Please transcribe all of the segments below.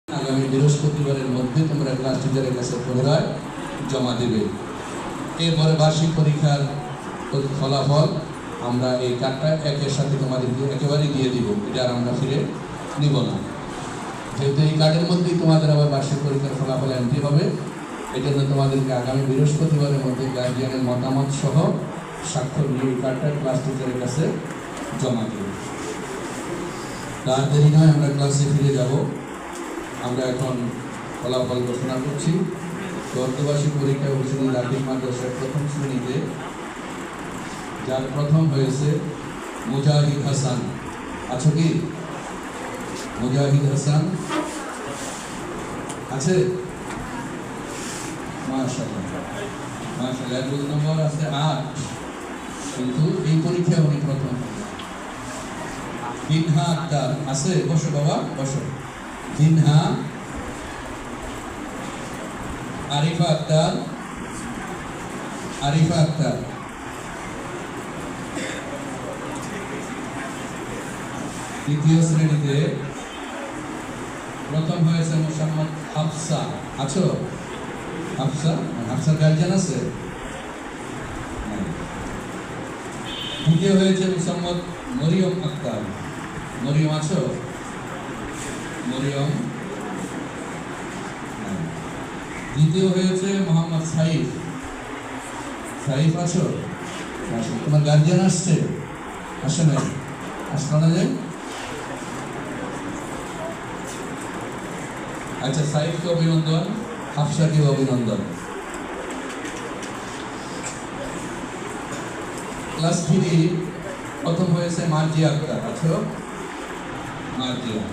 আগামী বৃহস্পতিবারের মধ্যে তোমরা ক্লাস টিচারের কাছে পুনরায় জমা দেবে। এরপরে বার্ষিক পরীক্ষার ফলাফল আমরা এই কার্ডটা একের সাথে তোমাদেরকে একেবারেই দিয়ে দিব, এটা আর আমরা ফিরে নিব না। যেহেতু এই কার্ডের মধ্যেই তোমাদের আবার বার্ষিক পরীক্ষার ফলাফল এন্ট্রি হবে, এই জন্য তোমাদেরকে আগামী বৃহস্পতিবারের মধ্যে গার্জিয়ানের মতামত সহ স্বাক্ষর নিয়ে এই কার্ডটা ক্লাস টিচারের কাছে জমা দেবে। তার দেরি নয়, আমরা ক্লাসে ফিরে যাব। আমরা এখন ফলাফল ঘোষণা করছি। অর্ধবার্ষিক পরীক্ষা হয়েছিল লাঠির মাদ্রাসার প্রথম শ্রেণীতে, যার প্রথম হয়েছে মুজাহিদ হাসান। আছো কি? মুজাহিদ হাসান আছে? মাশাআল্লাহ মাশাআল্লাহ। রোল নম্বর আছে 8, কিন্তু এই পরীক্ষায় উনি প্রথম। বিনহা আক্তার আছে? বসো বাবা, বসো। বিনহা, আরিফা আক্তার, আরিফা আক্তার। দ্বিতীয় শ্রেণীতে প্রথম হয়েছে মোহাম্মদ হাফসা। আছো? হাফসা? হাফসার গার্জিয়ান আছে? দ্বিতীয় হয়েছে মোহাম্মদ মরিয়ম আক্তার। মরিয়ম আছো? মরিয়ম। দ্বিতীয় হয়েছে মোহাম্মদ সাইফ। সাইফ আছো? তোমার গার্জিয়ান আসছে? আসে না? আসলো না যে? আচ্ছা, সাইফকে অভিনন্দন, হাফসাকে অভিনন্দন। ক্লাস 3 প্রথম হয়েছে মার্জিয়া আক্তার। আছো? মার্জিয়া,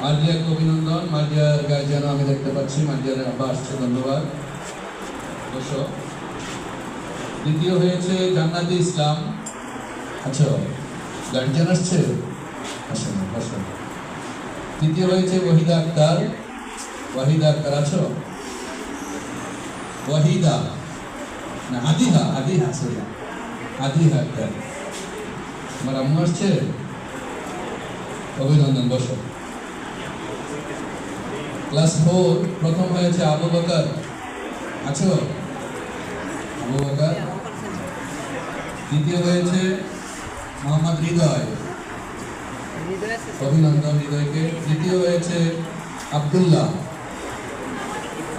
মার্জিয়াকে অভিনন্দন। মার্জিয়ার গার্জিয়ান আমি দেখতে পাচ্ছি, মার্জিয়ার আব্বা আসছে, ধন্যবাদ। বসো। দ্বিতীয় হয়েছে জান্নাতি ইসলাম। আচ্ছা, গার্জিয়ান আসছে? আসে না, বসো। তৃতীয় হয়েছে ওয়াহিদা আক্তার। ওয়াহিদা আক্তার আছো? ওয়াহিদা না, আদিহা, আদিহা সরি, আদিহা আক্তার। তোমার আম্মু আসছে? অভিনন্দন, বসো। ক্লাস 4 প্রথম হয়েছে আবু বকর। আছো? আবু বকর। দ্বিতীয় হয়েছে মোহাম্মদ হৃদয়। অভিনন্দন হৃদয়কে। তৃতীয় হয়েছে আব্দুল্লাহ।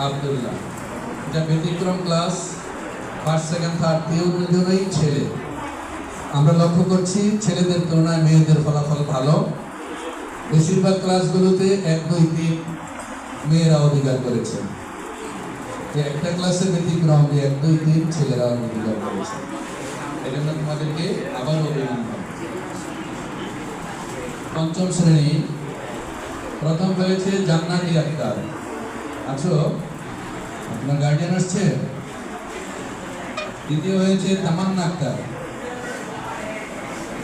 আব্দুল্লাহ। এটা ব্যতিক্রম ক্লাস, ফার্স্ট সেকেন্ড থার্ড তিনজনই ছেলে। আমরা লক্ষ্য করছি ছেলেদের তুলনায় মেয়েদের ফলাফল ভালো। বেশিরভাগ ক্লাসগুলোতে 1, 2, 3 মেয়েরা অধিকার করেছে। একটা ক্লাসে ব্যতিক্রম, 1, 2, 3 ছেলেরা অধিকার করেছে। এই জন্য তোমাদেরকে আবার অভিনন্দন। পঞ্চম শ্রেণী প্রথম হয়েছে জান্নাতি আক্তার। আছো? আপনার গার্জিয়ান আসছে? দ্বিতীয় হয়েছে তামান্না আক্তার।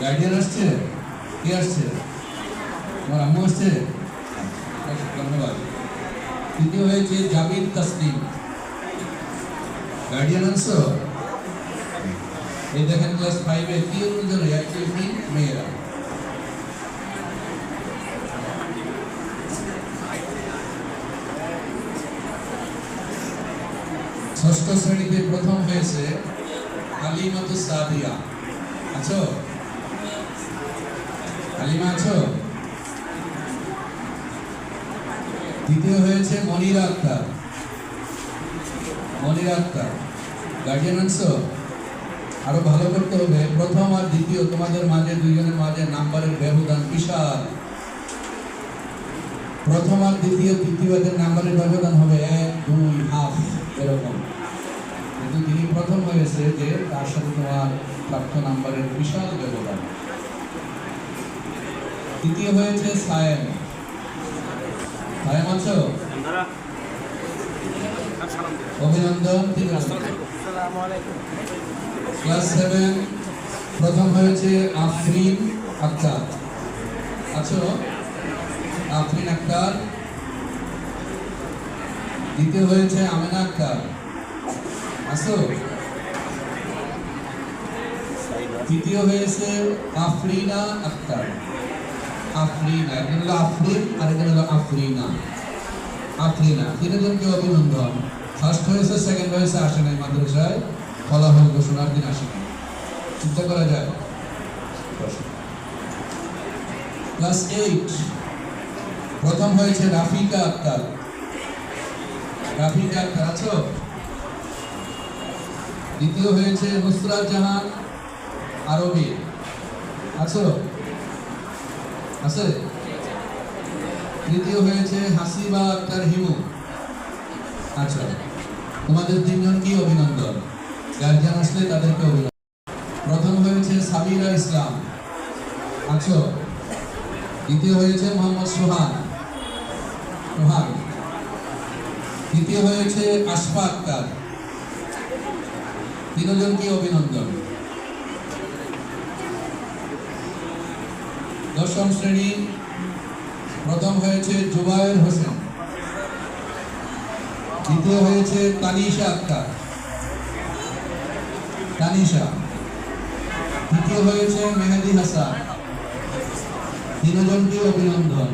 গার্জিয়ান আসছে? কে আসছে? তোমার আম্মু আসছে? ধন্যবাদ। তৃতীয় হয়েছে জাবির তাসলিম। গার্ডিয়ান আনছো? এই দেখেন ক্লাস 5-এ 3 জন, 1 মেয়েরা। ষষ্ঠ শ্রেণীতে প্রথম হয়েছে হালিমাতুস সাদিয়া। আছো? হালিমা আছো? দ্বিতীয় হয়েছে মনিরা আক্তার। মনিরা আক্তার। গার্জিয়ান আনছো? আরো ভালো করতে হবে। প্রথম আর দ্বিতীয় তোমাদের মাঝে, দুইজনের মাঝে নাম্বারের ব্যবধান বিশাল। প্রথম আর দ্বিতীয়, তৃতীয়দের নাম্বারের ব্যবধান হবে 1, 2, হাফ এরকম। কিন্তু তিনি প্রথম হয়েছে যে তার সাথে তোমার প্রাপ্ত নাম্বারের বিশাল ব্যবধান। তৃতীয় হয়েছে সায়েম। সায়েম আছো? অভিনন্দন। ক্লাস 7 প্রথম হয়েছে আফরিন আক্তার। আছো? আফরিন আক্তার। দ্বিতীয় হয়েছে আমেনা আক্তার। আছো? তৃতীয় হয়েছে আফরিনা আক্তার। আফরিনা, একজন হলো আফরিন আর একজন হলো আফরিনা। আফরিনা তিনজনকে অভিনন্দন। ফার্স্ট হয়েছে, সেকেন্ড হয়েছে, আসে নাই মাদ্রাসায়, ফলাফল ঘোষণার দিন আসে নাই। চিন্তা করা যায়। ক্লাস 8 প্রথম হয়েছে রাফিকা আক্তার। রাফিকা আক্তার আছো? দ্বিতীয় হয়েছে নুসরাত জাহান আরবি। আছো? আছে? তৃতীয় হয়েছে হাসিবা আক্তার হিমু। আচ্ছা, তোমাদের তিনজনকে অভিনন্দন। গার্জিয়ান আসলে তাদেরকে অভিনন্দন। প্রথম হয়েছে সাবিরা ইসলাম। আছো? দ্বিতীয় হয়েছে মোহাম্মদ সোহান। সোহান। তৃতীয় হয়েছে আশফা আক্তার। তিনজনকে অভিনন্দন। দশম শ্রেণী প্রথম হয়েছে জুবায়ের হোসেন। দ্বিতীয় হয়েছে তানিশা আক্তার। তানিশা। তৃতীয় হয়েছে মেহেদি হাসান। তিনজনকে অভিনন্দন।